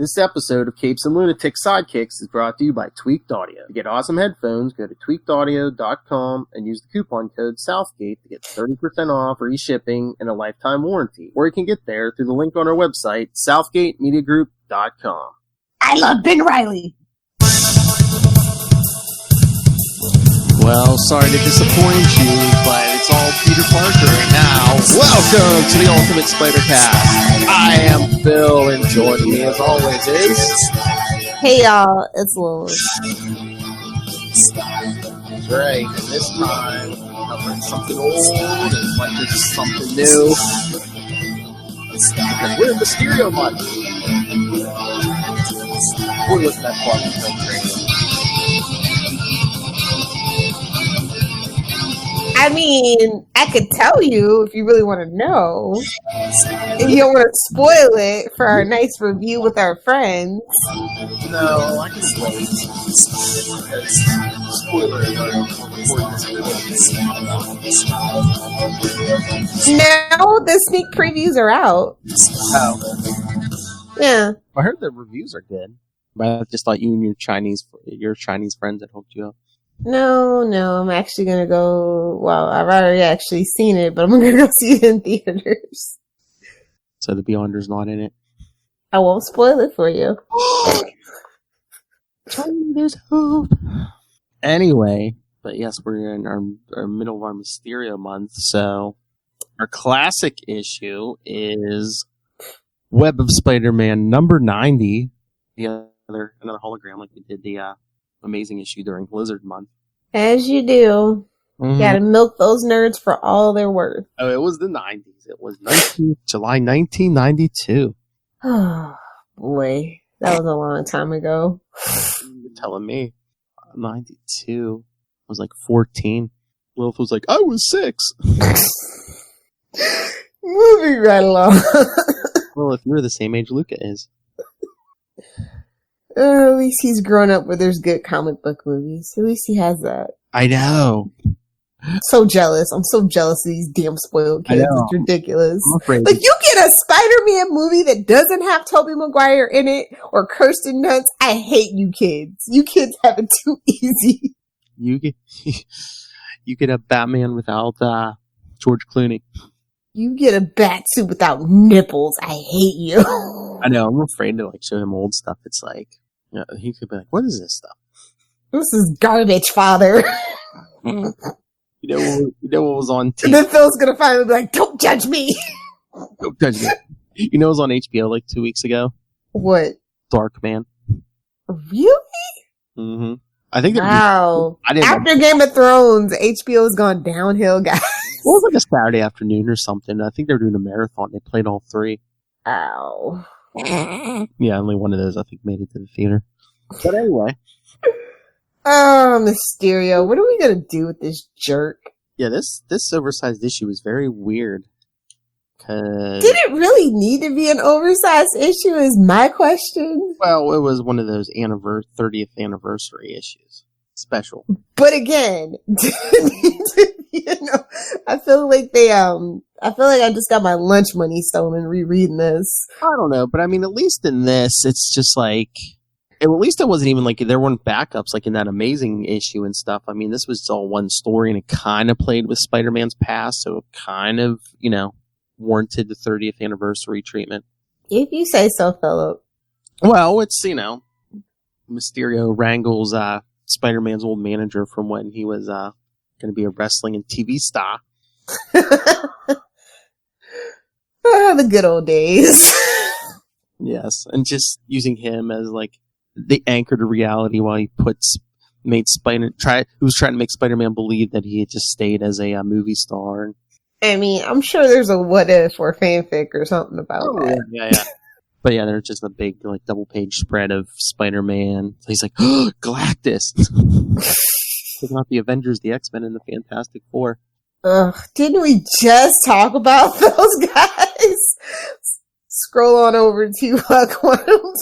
This episode of Capes and Lunatic Sidekicks is brought to you by Tweaked Audio. To get awesome headphones, go to tweakedaudio.com and use the coupon code Southgate to get 30% off, free shipping, and a lifetime warranty. Or you can get there through the link on our website, southgatemediagroup.com. I love Ben Riley. Well, sorry to disappoint you, but it's all Peter Parker now. Welcome to the Ultimate Spider-Cast. I am Phil, and joining me as always is... Hey y'all, it's Lilith. That's right, and this time, covering something old and like just something new. Because we're in Mysterio month. We're looking at Clark's training. I mean, I could tell you if you really want to know. If you don't want to spoil it for our nice review with our friends. No, I can wait. Spoiler alert. Now the sneak previews are out. Oh. Yeah. I heard the reviews are good. But I just thought you and your Chinese friends had hooked you up. No, I'm actually going to go, well, I've already actually seen it, but I'm going to go see it in theaters. So the Beyonder's not in it? I won't spoil it for you. There's hope. Anyway, but yes, we're in our middle of our Mysterio month, so our classic issue is Web of Spider-Man number 90, another hologram like we did the amazing issue during Blizzard month. As you do. Mm-hmm. Gotta milk those nerds for all they're worth. Oh, it was the 90s. It was July 1992. Oh, boy. That was a long time ago. You're telling me. 92. I was like 14. Lilith was like, I was 6. Moving right along. Well, if you're the same age Luca is. At least he's grown up where there's good comic book movies. At least he has that. I know. So jealous. I'm so jealous of these damn spoiled kids. It's ridiculous. I'm afraid. Like, you get a Spider-Man movie that doesn't have Tobey Maguire in it or Kirsten Dunst. I hate you kids. You kids have it too easy. You get a Batman without George Clooney. You get a bat suit without nipples. I hate you. I know. I'm afraid to show him old stuff. It's like, he could be like, "What is this stuff? This is garbage, father." You know what was on TV? And then Phil's gonna finally be like, "Don't judge me." Don't judge me. You know what was on HBO like 2 weeks ago? What? Darkman. Really? Mm-hmm. I think. Wow. After Game of Thrones, HBO's gone downhill, guys. It was like a Saturday afternoon or something. I think they were doing a marathon. They played all 3. Ow. Yeah, only one of those I think made it to the theater. But anyway. Oh, Mysterio. What are we going to do with this jerk? Yeah, this oversized issue is very weird. Did it really need to be an oversized issue is my question. Well, it was one of those 30th anniversary issues. Special. But again, I feel like I just got my lunch money stolen rereading this. I don't know, but I mean, at least in this, it's just like, at least it wasn't even like there weren't backups like in that amazing issue and stuff. I mean, this was all one story and it kind of played with Spider-Man's past, so it kind of, warranted the 30th anniversary treatment. If you say so, Philip. Well, it's, Mysterio wrangles Spider-Man's old manager from when he was going to be a wrestling and TV star. Oh, the good old days. Yes, and just using him as like the anchor to reality while he was trying to make Spider-Man believe that he had just stayed as a movie star. I mean, I'm sure there's a what if or fanfic or something about that. Yeah. But yeah, there's just a big double-page spread of Spider-Man. He's like, oh, Galactus! Taking out the Avengers, the X-Men, and the Fantastic Four. Ugh, didn't we just talk about those guys? Scroll on over to Quantum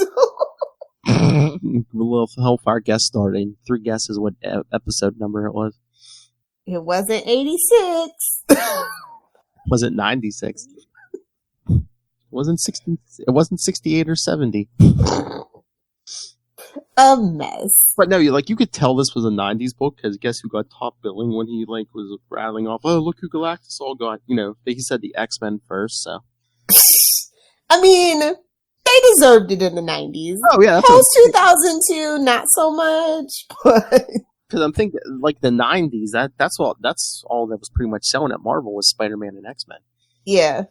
A little Hellfire guest starting. 3 guesses what episode number it was. It wasn't 86. Was it 96? It wasn't 68 or 70. a mess. But no, you could tell this was a '90s book because guess who got top billing when he was rattling off? Oh, look who Galactus all got. He said the X-Men first, so. I mean, they deserved it in the '90s. Oh yeah, post 2002, not so much. But because I'm thinking like the '90s, that's all that was pretty much selling at Marvel was Spider-Man and X-Men. Yeah.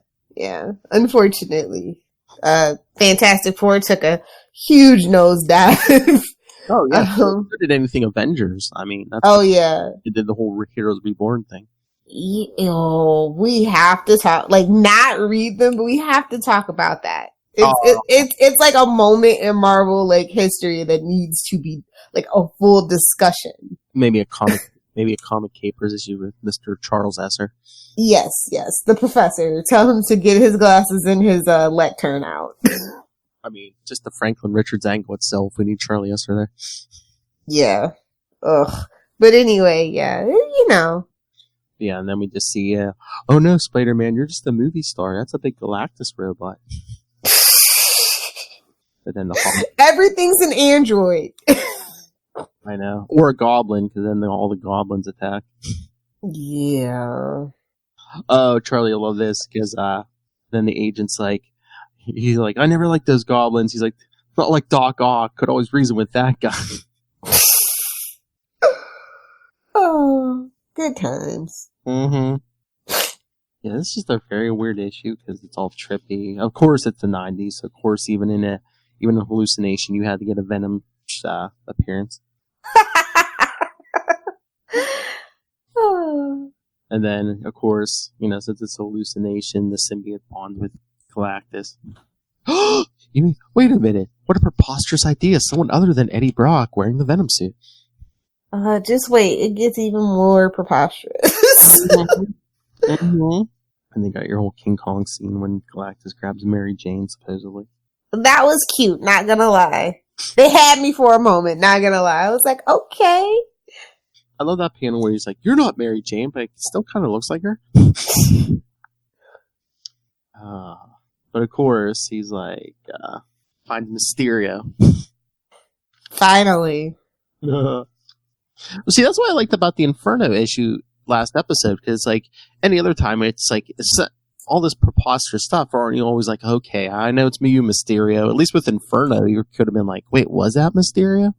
Unfortunately, Fantastic Four took a huge nosedive. Oh yeah, did anything Avengers? I mean, it did the whole Heroes Reborn thing. We have to talk, not read them, but we have to talk about that. It's like a moment in Marvel history that needs to be a full discussion. Maybe a comic capers issue with Mr. Charles Esser. Yes, the professor. Tell him to get his glasses and his lectern out. I mean, just the Franklin Richards angle itself. We need Charlie Esser there. Yeah. Ugh. But anyway, yeah, Yeah, and then we just see, oh no, Spider-Man, you're just a movie star. That's a big Galactus robot. But then everything's an android. I know. Or a goblin, because then all the goblins attack. Yeah. Oh, Charlie, I love this, because then the agent's he's like, I never liked those goblins. He's like, not like Doc Ock. Could always reason with that guy. Oh, good times. Mm-hmm. Yeah, this is just a very weird issue, because it's all trippy. Of course, it's the 90s, so of course, even in a hallucination, you had to get a Venom appearance. And then, of course, since it's a hallucination, the symbiote bonds with Galactus. You mean, wait a minute, what a preposterous idea, someone other than Eddie Brock wearing the Venom suit. Just wait, it gets even more preposterous. Mm-hmm. And they got your whole King Kong scene when Galactus grabs Mary Jane, supposedly. That was cute, not gonna lie. They had me for a moment, not gonna lie. I was like, okay. I love that panel where he's like, you're not Mary Jane, but it still kind of looks like her. But of course, he's like, find Mysterio. Finally. See, that's what I liked about the Inferno issue last episode, because any other time, it's all this preposterous stuff, aren't you always like, okay, I know it's me, you, Mysterio. At least with Inferno, you could have been like, wait, was that Mysterio?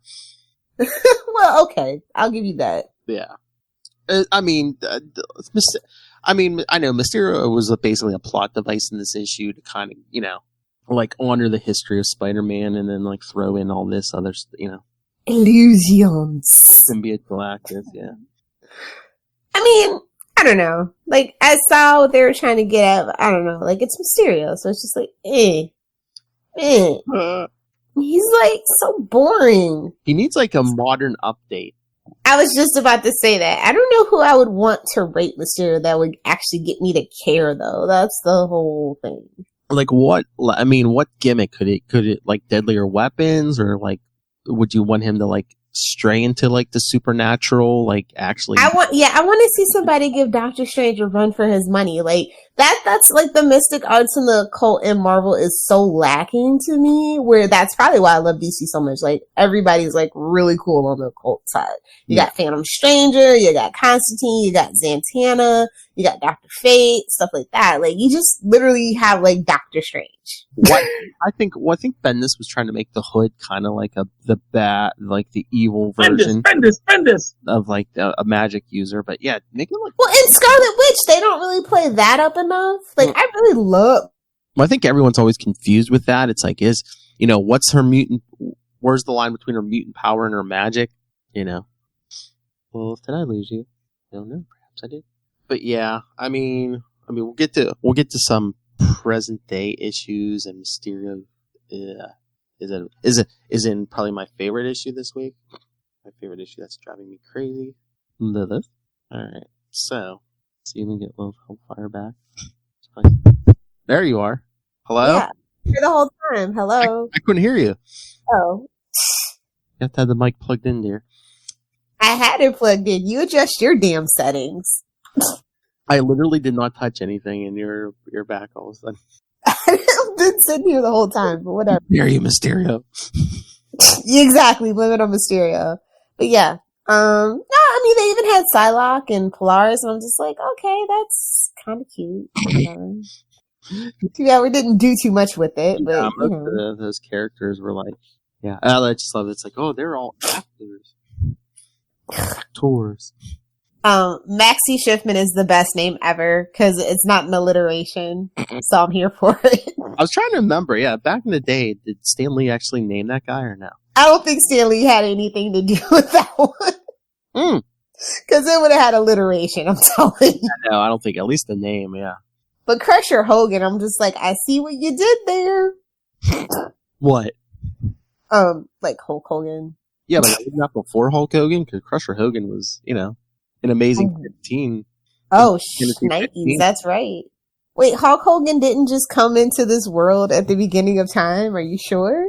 Well, okay, I'll give you that. Yeah. I mean, I know Mysterio was basically a plot device in this issue to kind of, honor the history of Spider-Man and then, throw in all this other, illusions. Symbiote Galactus, yeah. I mean, I don't know. I saw what they were trying to get at, I don't know. It's Mysterio, so it's just He's so boring. He needs a modern update. I was just about to say that. I don't know who I would want to rate Mysterio that would actually get me to care, though. That's the whole thing. What gimmick could it deadlier weapons, or would you want him to stray into the supernatural, actually? I want to see somebody give Doctor Strange a run for his money. That's the mystic arts and the occult in Marvel is so lacking to me, where that's probably why I love DC so much. Everybody's really cool on the occult side. You got Phantom Stranger, you got Constantine, you got Zatanna, you got Dr. Fate, stuff like that. You just literally have Doctor Strange. I think Bendis was trying to make the Hood kind of the evil version Bendis. of a magic user, but yeah, make it well, in Scarlet Witch they don't really play that up enough. I really love. Well, I think everyone's always confused with that. It's what's her mutant? Where's the line between her mutant power and her magic? Well, did I lose you? I don't know. Perhaps I did. But yeah, I mean, we'll get to some present day issues, and Mysterio is in probably my favorite issue this week. My favorite issue that's driving me crazy. Lilith. All right, so see if we can get Lilith Hellfire back. There you are. Hello. Yeah, here the whole time. Hello. I couldn't hear you. Oh. You have to have the mic plugged in, dear. I had it plugged in. You adjust your damn settings. I literally did not touch anything, and you're back all of a sudden. I've been sitting here the whole time, but whatever. Dare you, Mysterio? Exactly, blame it on Mysterio. But yeah, no, I mean they even had Psylocke and Polaris, and I'm just like, okay, that's kind of cute. Too bad we didn't do too much with it, but most of those characters were like, yeah, I just love it. It's like, oh, they're all actors. Actors. Maxie Schiffman is the best name ever because it's not an alliteration, so I'm here for it. I was trying to remember, yeah, back in the day, did Stan Lee actually name that guy or no? I don't think Stan Lee had anything to do with that one. Because it would have had alliteration, I'm telling you. No, I don't think, at least the name, yeah. But Crusher Hogan, I'm just like, I see what you did there. What? Like Hulk Hogan. Yeah, but not before Hulk Hogan, because Crusher Hogan was, an amazing 15. Oh, shnikes, that's right. Wait, Hulk Hogan didn't just come into this world at the beginning of time? Are you sure?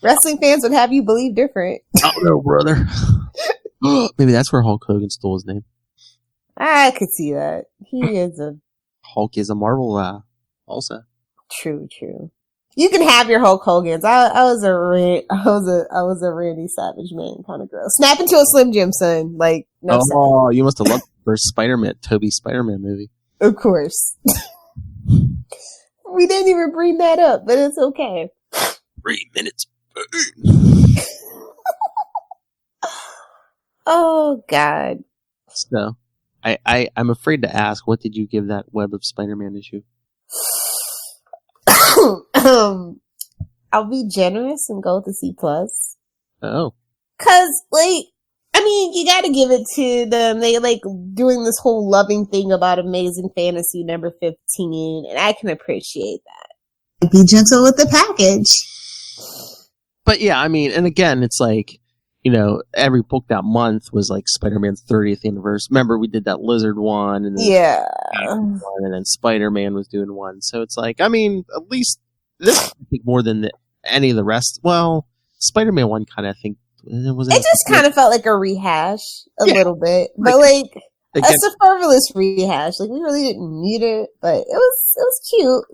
Wrestling fans would have you believe different. Oh, no, brother. Maybe that's where Hulk Hogan stole his name. I could see that. Hulk is a Marvel, also. True. You can have your Hulk Hogan's. I was a Randy Savage man kind of girl. Snap into a Slim Jim, son. Like, no. Oh, you must have loved the first Toby Spider-Man movie. Of course. We didn't even bring that up, but it's okay. 3 minutes. Oh God. So, I'm afraid to ask, what did you give that Web of Spider-Man issue? I'll be generous and go with a C+. Oh. Cause, you gotta give it to them. They, doing this whole loving thing about Amazing Fantasy number 15, and I can appreciate that. Be gentle with the package. But yeah, and again, it's like, every book that month was like Spider-Man's 30th anniversary. Remember, we did that Lizard one, and then and then Spider-Man was doing one. So it's like, at least this I think more than any of the rest. Well, Spider-Man one kind of it just kind of felt like a rehash a little bit, but a superfluous rehash. We really didn't need it, but it was cute.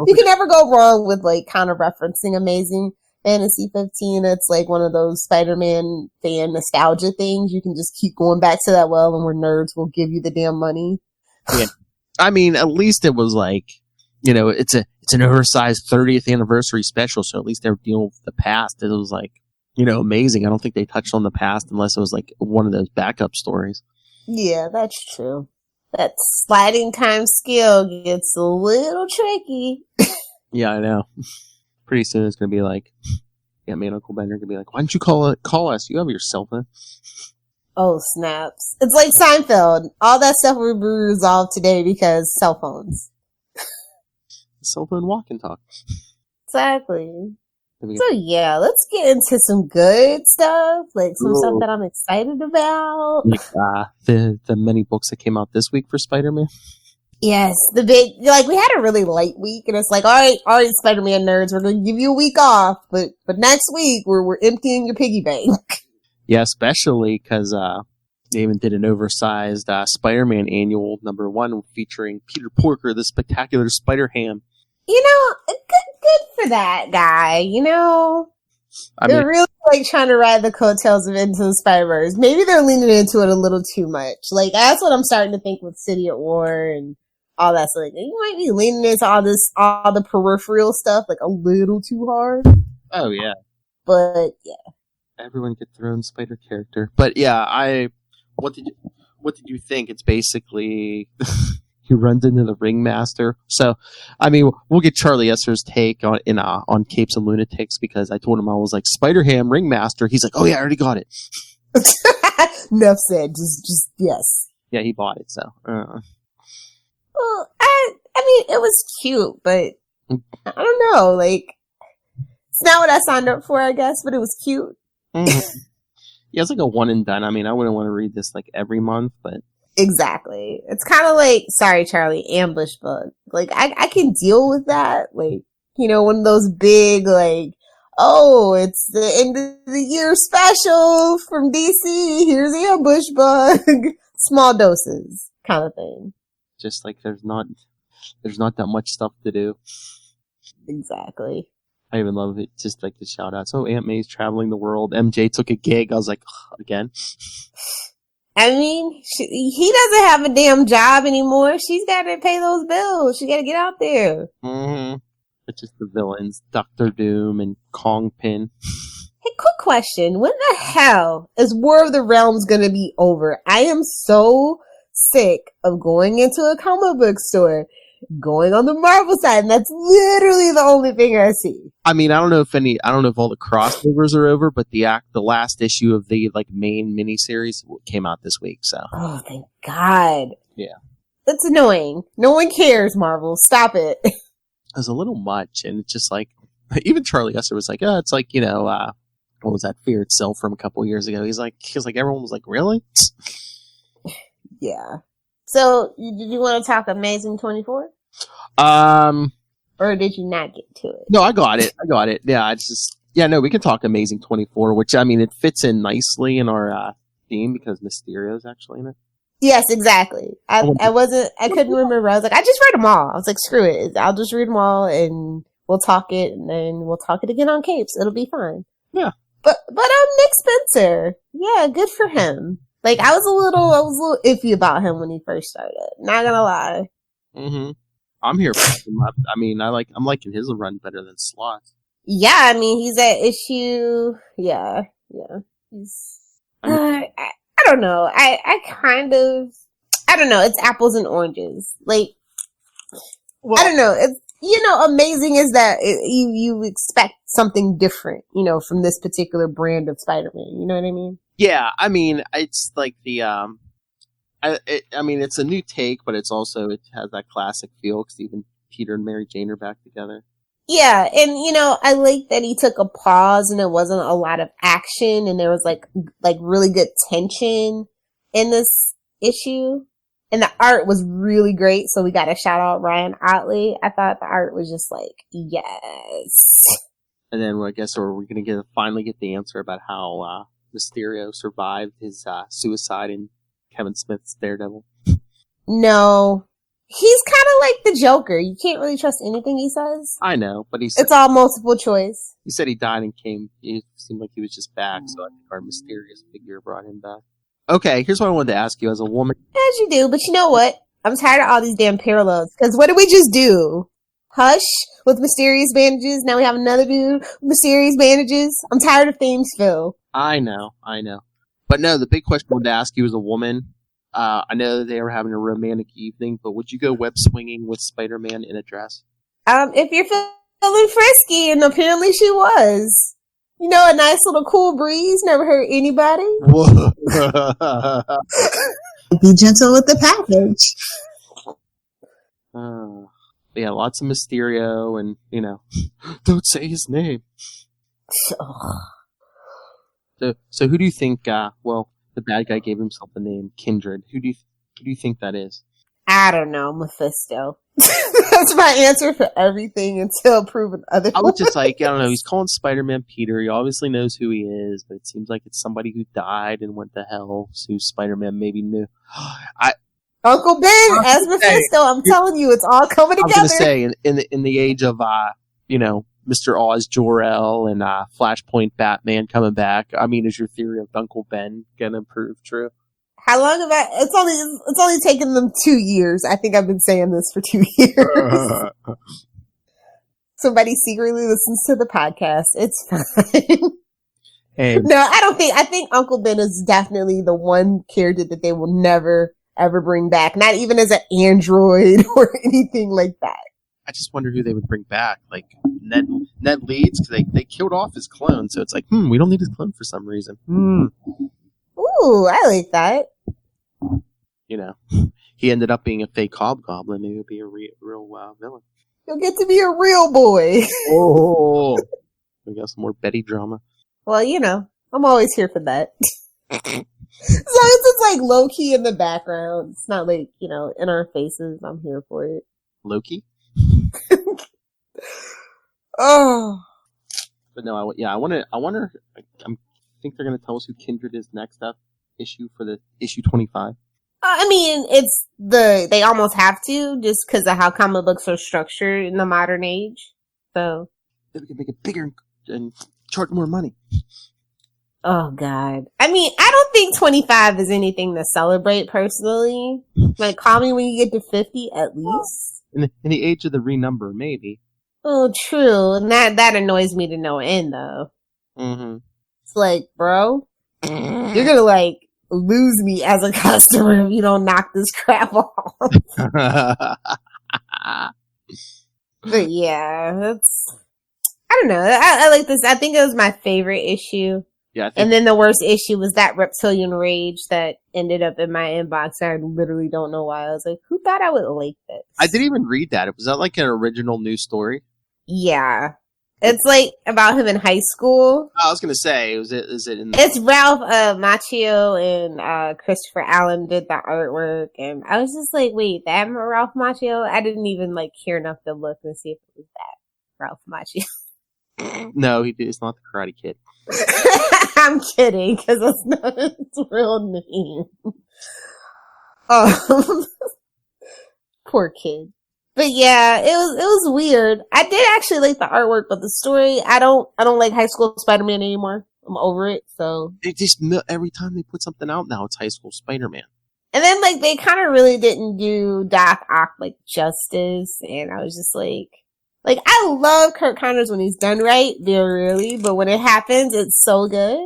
You can never go wrong with kind of referencing Amazing Fantasy 15. It's one of those Spider-Man fan nostalgia things. You can just keep going back to that well, and we're nerds. We'll give you the damn money. Yeah, at least it was it's an oversized 30th anniversary special, so at least they're dealing with the past. It was amazing. I don't think they touched on the past unless it was one of those backup stories. Yeah, that's true. That sliding time scale gets a little tricky. Yeah, I know. Pretty soon it's going to be me and Uncle Ben are going to be why don't you call us? You have your cell phone. Oh, snaps. It's like Seinfeld. All that stuff will be resolved today because cell phones. Cell phone walk and talk. Exactly. So yeah, let's get into some good stuff, some stuff that I'm excited about. The many books that came out this week for Spider-Man. Yes, the big, we had a really light week, and it's all right, Spider-Man nerds, we're going to give you a week off, but next week, we're emptying your piggy bank. Yeah, especially because, they even did an oversized, Spider-Man annual #1 featuring Peter Porker, the spectacular Spider-Ham. Good for that guy, They're really trying to ride the coattails of Into the Spider-Verse. Maybe they're leaning into it a little too much. That's what I'm starting to think with City at War and all that. So you might be leaning into all the peripheral stuff a little too hard. Oh yeah. But yeah. Everyone gets their own spider character. But yeah, what did you think? It's basically he runs into the Ringmaster. So, we'll get Charlie Esser's take on Capes and Lunatics, because I told him I was Spider-Ham, Ringmaster. He's oh yeah, I already got it. Enough said. Just yes. Yeah, he bought it. So. Well, it was cute, but I don't know. It's not what I signed up for, I guess, but it was cute. Mm-hmm. Yeah, it's a one and done. I wouldn't want to read this every month, but. Exactly. It's kind of sorry, Charlie, ambush book. I can deal with that. One of those big, oh, it's the end of the year special from DC. Here's ambush bug. Small doses kind of thing. Just there's not that much stuff to do. Exactly. I even love it. Just like the shout outs. Oh, Aunt May's traveling the world. MJ took a gig. I was like, again. I mean, he doesn't have a damn job anymore. She's got to pay those bills. She got to get out there. Mm-hmm. It's just the villains, Doctor Doom and Kongpin. Hey, quick question. When the hell is War of the Realms going to be over? I am so sick of going into a comic book store, going on the Marvel side, and that's literally the only thing I see. I mean, I don't know if all the crossovers are over, but the last issue of the main miniseries came out this week. So, oh, thank God. Yeah, that's annoying. No one cares, Marvel. Stop it. It was a little much, and it's just like even Charlie Esser was like, "Oh, it's like what was that Fear Itself from a couple of years ago?" He was like, everyone was like, "Really?" Yeah. So, did you want to talk Amazing 24? Or did you not get to it? No, I got it. Yeah, it's just no. We can talk Amazing 24, which I mean, it fits in nicely in our theme because Mysterio is actually in it. Yes, exactly. I couldn't remember. I was like, I just read them all. I was like, screw it. I'll just read them all and we'll talk it, and then we'll talk it again on Capes. It'll be fine. Yeah. But Nick Spencer. Yeah, good for him. Like, I was a little iffy about him when he first started. Not gonna lie. Mm-hmm. I'm here for him. I mean, I'm liking his run better than Sloth's. Yeah, I mean, he's at issue. Yeah. He's. I don't know. I don't know. It's apples and oranges. Like, well, I don't know. It's, amazing is that you expect something different, from this particular brand of Spider-Man. You know what I mean? Yeah, I mean, it's like the, I mean, it's a new take, but it has that classic feel because even Peter and Mary Jane are back together. Yeah, and, I like that he took a pause and there wasn't a lot of action and there was like really good tension in this issue. And the art was really great, so we got to shout out Ryan Otley. I thought the art was just like, yes. And then I guess we're going to finally get the answer about how Mysterio survived his suicide in Kevin Smith's Daredevil. No. He's kind of like the Joker. You can't really trust anything he says. I know, but it's all multiple choice. He said he died and came. It seemed like he was just back, so I think our mysterious figure brought him back. Okay, here's what I wanted to ask you as a woman. As you do, but you know what? I'm tired of all these damn parallels. Because what did we just do? Hush with mysterious bandages. Now we have another dude with mysterious bandages. I'm tired of themes, Phil. I know. But no, the big question I wanted to ask you as a woman. I know that they were having a romantic evening, but would you go web swinging with Spider-Man in a dress? If you're feeling frisky, and apparently she was. A nice little cool breeze never hurt anybody. Be gentle with the package. Yeah, lots of Mysterio and, don't say his name. So who do you think, the bad guy gave himself the name Kindred. Who do you think that is? I don't know, Mephisto. That's my answer for everything until proven otherwise. I was just like, I don't know, he's calling Spider-Man Peter. He obviously knows who he is, but it seems like it's somebody who died and went to hell, who Spider-Man maybe knew. Uncle Ben as Mephisto, I'm telling you, it's all coming together. I was going to say, in the age of, Mr. Oz, Jor-El, and Flashpoint Batman coming back, I mean, is your theory of Uncle Ben gonna prove true? How long have it's only taken them 2 years. I think I've been saying this for 2 years. Somebody secretly listens to the podcast. It's fine. And no, I think Uncle Ben is definitely the one character that they will never, ever bring back. Not even as an android or anything like that. I just wonder who they would bring back. Like, Ned Leeds, because they killed off his clone, so it's like, we don't need his clone for some reason. Ooh, I like that. He ended up being a fake hobgoblin. Maybe he'll be a real villain. He'll get to be a real boy. Oh, we got some more Betty drama. Well, I'm always here for that. So it's like low key in the background. It's not like in our faces. I'm here for it. Loki. Oh. But no, I wonder. I think they're going to tell us who Kindred is next up issue for the issue 25. I mean, they almost have to just because of how comic books are structured in the modern age. So Then we can make it bigger and charge more money. Oh, God. I mean, I don't think 25 is anything to celebrate, personally. Like, call me when you get to 50, at least. In the age of the renumber, maybe. Oh, true. And that annoys me to no end, though. Mm-hmm. It's like, bro, you're gonna, like, lose me as a customer if you don't knock this crap off. But, yeah, that's... I don't know. I like this. I think it was my favorite issue. Yeah, and then the worst issue was that Reptilian Rage that ended up in my inbox. I literally don't know why. I was like, who thought I would like this? I didn't even read that. Was that like an original news story? Yeah. It's like about him in high school. I was gonna say, is it in It's Ralph Macchio and Christopher Allen did the artwork, and I was just like, wait, that Ralph Macchio? I didn't even like care enough to look and see if it was that Ralph Macchio. No, it's not the Karate Kid. I'm kidding, because that's not his real name. Poor kid. But yeah, it was weird. I did actually like the artwork, but the story, I don't like High School Spider-Man anymore. I'm over it, so. They just, every time they put something out now, it's High School Spider-Man. And then, like, they kind of really didn't do Doc Ock, like, justice, and I was just like, I love Kurt Connors when he's done right, very rarely, but when it happens, it's so good.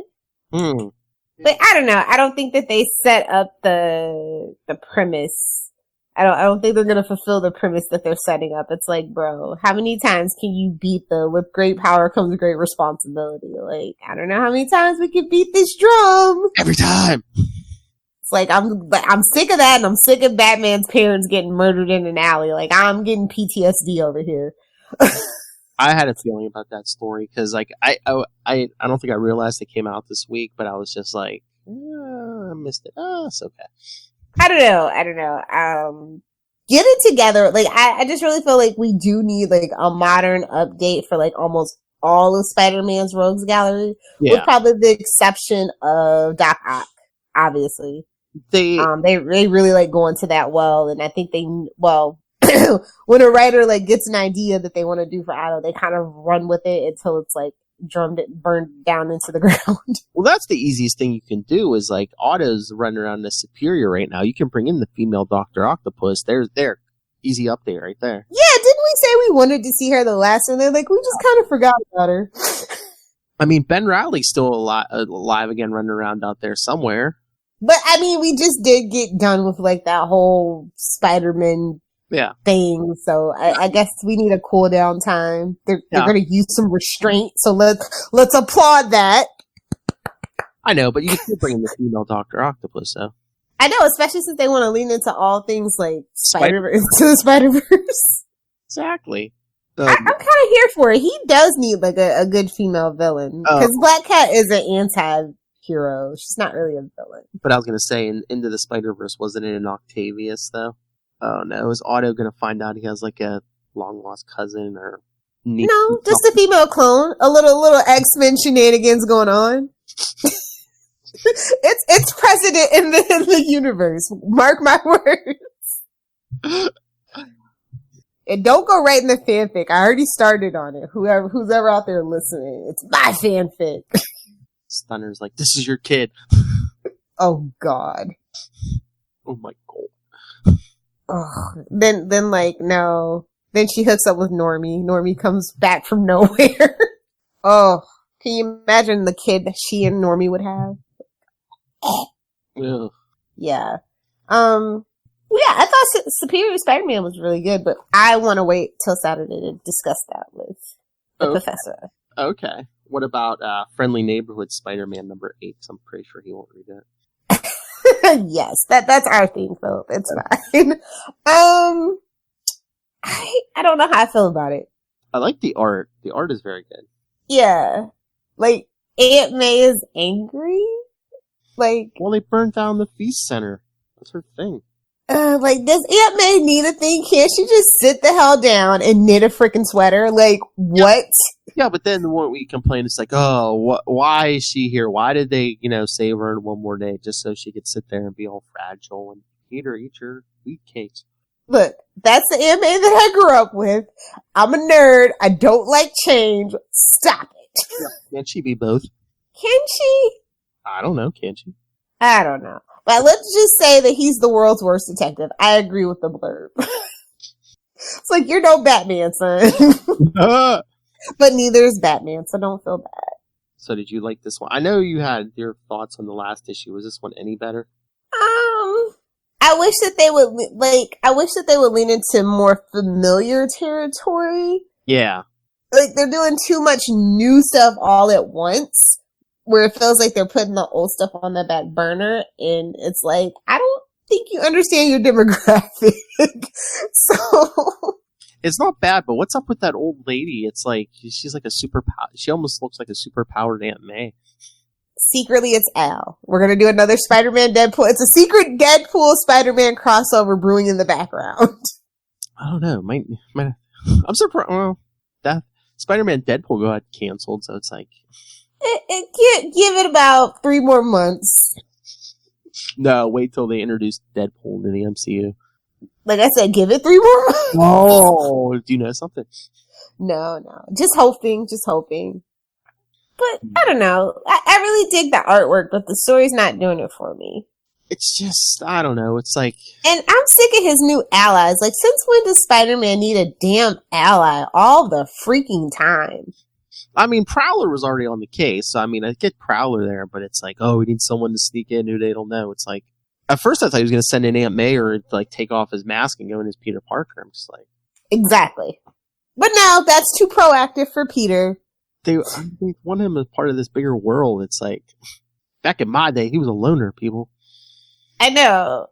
But I don't know. I don't think that they set up the premise. I don't think they're gonna fulfill the premise that they're setting up. It's like, bro, how many times can you beat with great power comes great responsibility? Like, I don't know how many times we can beat this drum. Every time. It's like, I'm sick of that, and I'm sick of Batman's parents getting murdered in an alley. Like, I'm getting PTSD over here. I had a feeling about that story because, like, I don't think I realized it came out this week, but I was just like, I missed it. Oh, it's okay. I don't know. Get it together. Like, I just really feel like we do need like a modern update for like almost all of Spider-Man's Rogues Gallery, with probably the exception of Doc Ock, obviously. They really like going to that well, and I think when a writer like gets an idea that they want to do for Otto, they kind of run with it until it's like burned down into the ground. Well, that's the easiest thing you can do is like Otto's running around the Superior right now. You can bring in the female Dr. Octopus. They're easy update right there. Yeah, didn't we say we wanted to see her the last one? They're like, we just kind of forgot about her. I mean, Ben Riley's still alive again, running around out there somewhere. But I mean, we just did get done with like that whole Spider-Man thing, so I guess we need a cool down time. They're going to use some restraint, so let's applaud that. I know, but you can still bring in the female Dr. Octopus, though. I know, especially since they want to lean into all things like Spider-Verse. Exactly. I'm kind of here for it. He does need like a good female villain, because Black Cat is an anti-hero. She's not really a villain. But I was going to say, Into the Spider-Verse, wasn't it an Octavius, though? Oh no, is Otto gonna find out he has like a long lost cousin or no, just a female clone? A little X-Men shenanigans going on. it's precedent in the universe. Mark my words. And don't go writing the fanfic. I already started on it. Who's ever out there listening, it's my fanfic. Stunner's like, this is your kid. Oh God. Oh my God. Oh, then like, no. Then she hooks up with Normie. Normie comes back from nowhere. Oh, can you imagine the kid that she and Normie would have? Yeah. Yeah, I thought Superior Spider-Man was really good, but I want to wait till Saturday to discuss that with the professor. Okay. What about Friendly Neighborhood Spider-Man number 8? Because I'm pretty sure he won't read it. Yes, that's our thing, Philip. It's fine. I don't know how I feel about it. I like the art. The art is very good. Yeah. Like, Aunt May is angry? Like... Well, they burned down the Feast Center. That's her thing. Like, does Aunt May need a thing? Can't she just sit the hell down and knit a freaking sweater? Like, what? Yeah, but then when we complain, it's like, oh, why is she here? Why did they, save her in one more day just so she could sit there and be all fragile and eat your wheat cakes? Look, that's the anime that I grew up with. I'm a nerd. I don't like change. Stop it. Can't she be both? Can she? I don't know. Can she? I don't know. But let's just say that he's the world's worst detective. I agree with the blurb. It's like, you're no Batman, son. But neither is Batman, so don't feel bad. So did you like this one? I know you had your thoughts on the last issue. Was this one any better? I wish that they would lean into more familiar territory. Yeah. Like, they're doing too much new stuff all at once, where it feels like they're putting the old stuff on the back burner, and it's like, I don't think you understand your demographic. So it's not bad, but what's up with that old lady? It's like she's like she almost looks like a super powered Aunt May. Secretly, it's Al. We're gonna do another Spider-Man Deadpool. It's a secret Deadpool Spider-Man crossover brewing in the background. I don't know. I'm surprised. Well, that Spider-Man Deadpool got canceled, so it's like Give it about 3 more months. No, wait till they introduce Deadpool into the MCU. Like I said, give it 3 more months. Oh, do you know something? No. Just hoping. But I don't know. I really dig the artwork, but the story's not doing it for me. It's just, I don't know. It's like... And I'm sick of his new allies. Like, since when does Spider-Man need a damn ally all the freaking time? I mean, Prowler was already on the case. So, I mean, I get Prowler there, but it's like, oh, we need someone to sneak in who they don't know. It's like, at first I thought he was going to send in Aunt May or, like, take off his mask and go in as Peter Parker. I'm just like... Exactly. But no, that's too proactive for Peter. They want him as part of this bigger world. It's like, back in my day, he was a loner, people. I know.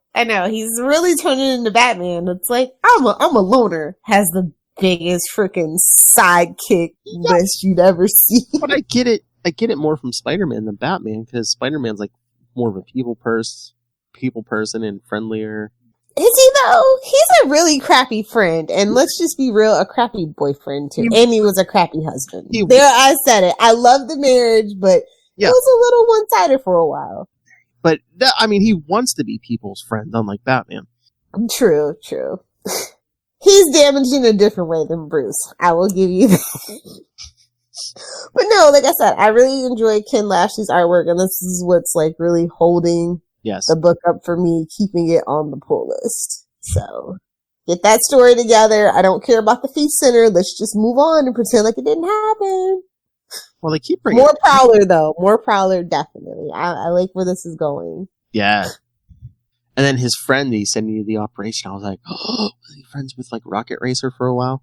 He's really turning into Batman. It's like, I'm a loner. Has the biggest freaking sidekick list you'd ever see. But I get it more from Spider-Man than Batman, because Spider-Man's like more of a people person and friendlier. Is he though? He's a really crappy friend, and let's just be real, a crappy boyfriend too. And he was a crappy husband. There, I said it. I love the marriage, but it was a little one-sided for a while. But I mean, he wants to be people's friend, unlike Batman. True. He's damaged in a different way than Bruce. I will give you that. But no, like I said, I really enjoy Ken Lashley's artwork, and this is what's like really holding the book up for me, keeping it on the pull list. So get that story together. I don't care about the Feast Center. Let's just move on and pretend like it didn't happen. Well, they keep bringing more Prowler though. More Prowler, definitely. I like where this is going. Yeah. And then his friend, he sent me to the operation. I was like, oh, was he friends with like Rocket Racer for a while?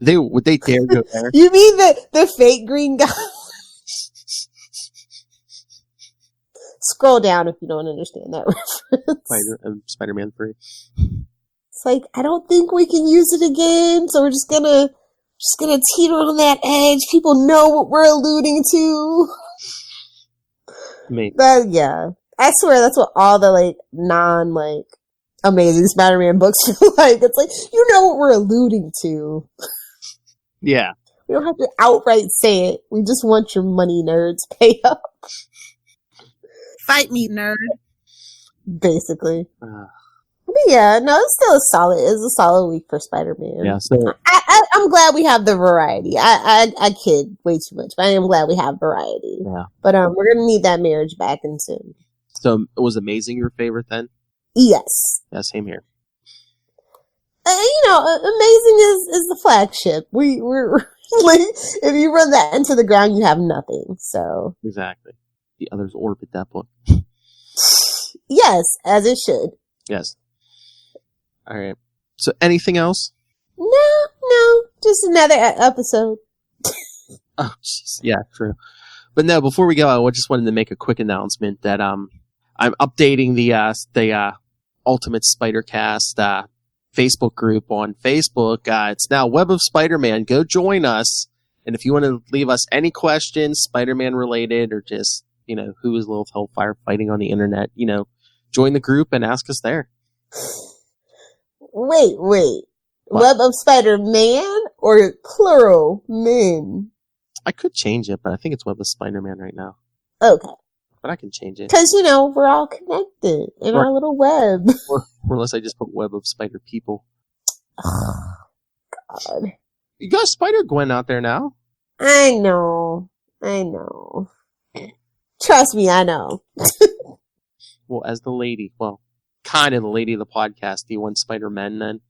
Would they dare go there? You mean the fake green guy? Scroll down if you don't understand that reference. Spider-Man 3. It's like, I don't think we can use it again, so we're just gonna teeter on that edge. People know what we're alluding to. Maybe. Yeah. I swear that's what all the like Amazing Spider-Man books are like. It's like, you know what we're alluding to. Yeah. We don't have to outright say it. We just want your money, nerds. Pay up. Fight me, nerd. Basically. But yeah, no, it's a solid week for Spider-Man. Yeah, so I'm glad we have the variety. I kid way too much, but I am glad we have variety. Yeah. But we're gonna need that marriage back in soon. So was Amazing your favorite then? Yes. Yeah, same here. Amazing is the flagship. We're like, if you run that into the ground, you have nothing. So exactly. The others orbit that book. Yes, as it should. Yes. All right. So, anything else? No, just another episode. Oh, jeez. Yeah, true. But no, before we go, I just wanted to make a quick announcement that I'm updating the Ultimate Spider-Cast Facebook group on Facebook. It's now Web of Spider-Man. Go join us. And if you want to leave us any questions, Spider-Man related, or just, who is Lilith Hellfire fighting on the internet, join the group and ask us there. Wait. What? Web of Spider-Man or plural men? I could change it, but I think it's Web of Spider-Man right now. Okay. but I can change it. Because, we're all connected in our little web. Or unless I just put web of spider people. Oh, God. You got Spider-Gwen out there now. I know. Trust me, I know. Well, as the lady, kind of the lady of the podcast, do you want Spider-Men then?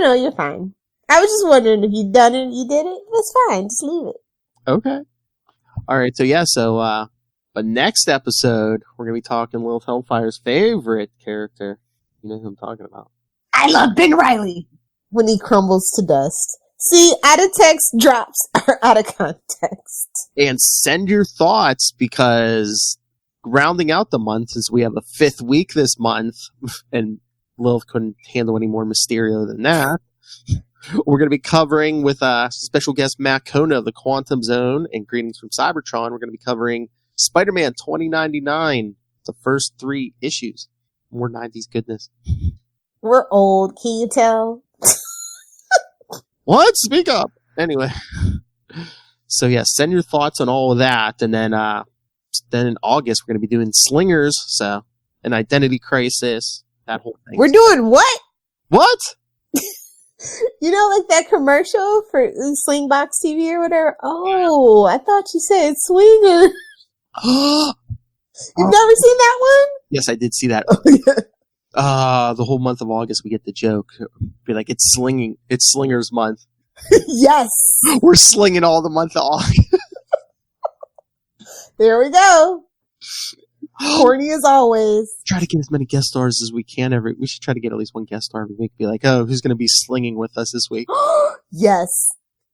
No, you're fine. I was just wondering if you'd done it, you did it. That's fine. Just leave it. Okay. All right. But next episode, we're going to be talking Lilith Hellfire's favorite character. You know who I'm talking about. I love Ben Reilly. When he crumbles to dust. See, out of text drops are out of context. And send your thoughts, because rounding out the month, since we have a 5th week this month, and Lilith couldn't handle any more Mysterio than that, we're going to be covering with special guest Matt Kona of the Quantum Zone and Greetings from Cybertron. We're going to be covering Spider-Man 2099, the first 3 issues. More 90s goodness. We're old, can you tell? What? Speak up. Anyway. So yeah, send your thoughts on all of that, and then in August we're going to be doing Slingers, so an Identity Crisis, that whole thing. We're doing what? What? Like that commercial for Slingbox TV or whatever? Oh, I thought you said Swinger. You've never seen that one? Yes, I did see that. The whole month of August we get the joke. Be like, it's Slingers month. Yes. We're slinging all the month of August. There we go. Corny as always. Try to get as many guest stars as we can we should try to get at least one guest star every week. Be like, oh, who's going to be slinging with us this week? Yes.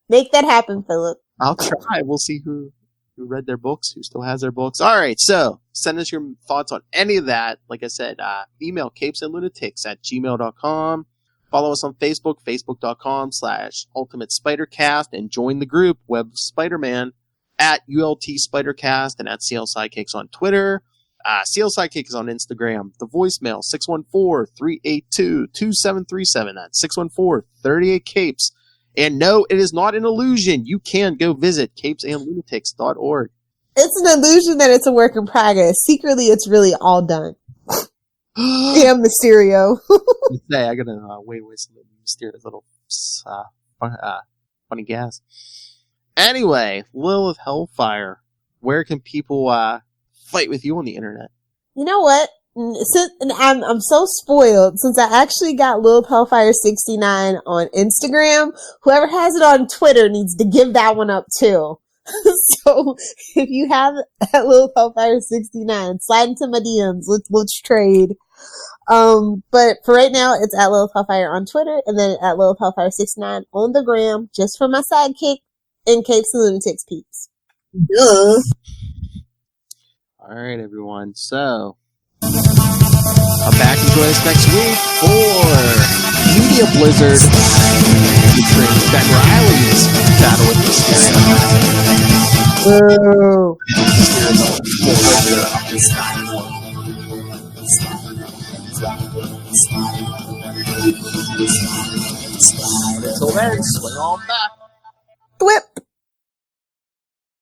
Make that happen, Philip. I'll try. We'll see who read their books, who still has their books. All right, so send us your thoughts on any of that. Like I said, email capesandlunatics@gmail.com. Follow us on Facebook, facebook.com/ultimatespidercast, and join the group, Web of Spider-Man, @ULT Spidercast and @CL Sidekicks on Twitter. CL Sidekick is on Instagram. The voicemail, 614-382-2737. That's 614-38-CAPES. And no, it is not an illusion. You can go visit capesandlunatics.org. It's an illusion that it's a work in progress. Secretly, it's really all done. Damn Mysterio. I gotta wait some Mysterio's little funny gas. Anyway, Lilith Hellfire. Where can people fight with you on the internet? You know what? I'm so spoiled since I actually got Lilith Hellfire 69 on Instagram. Whoever has it on Twitter needs to give that one up too. So if you have at Lilith Hellfire 69, slide into my DMs. Let's trade. But for right now, it's at Lilith Hellfire on Twitter, and then at Lilith Hellfire 69 on the gram, just for my sidekick and Capes and Lunatics peeps. All right, everyone. So I'm back and join us next week for Media Blizzard featuring Ben Reilly's Battle with Mysterio. Until then, swing on back. Whip.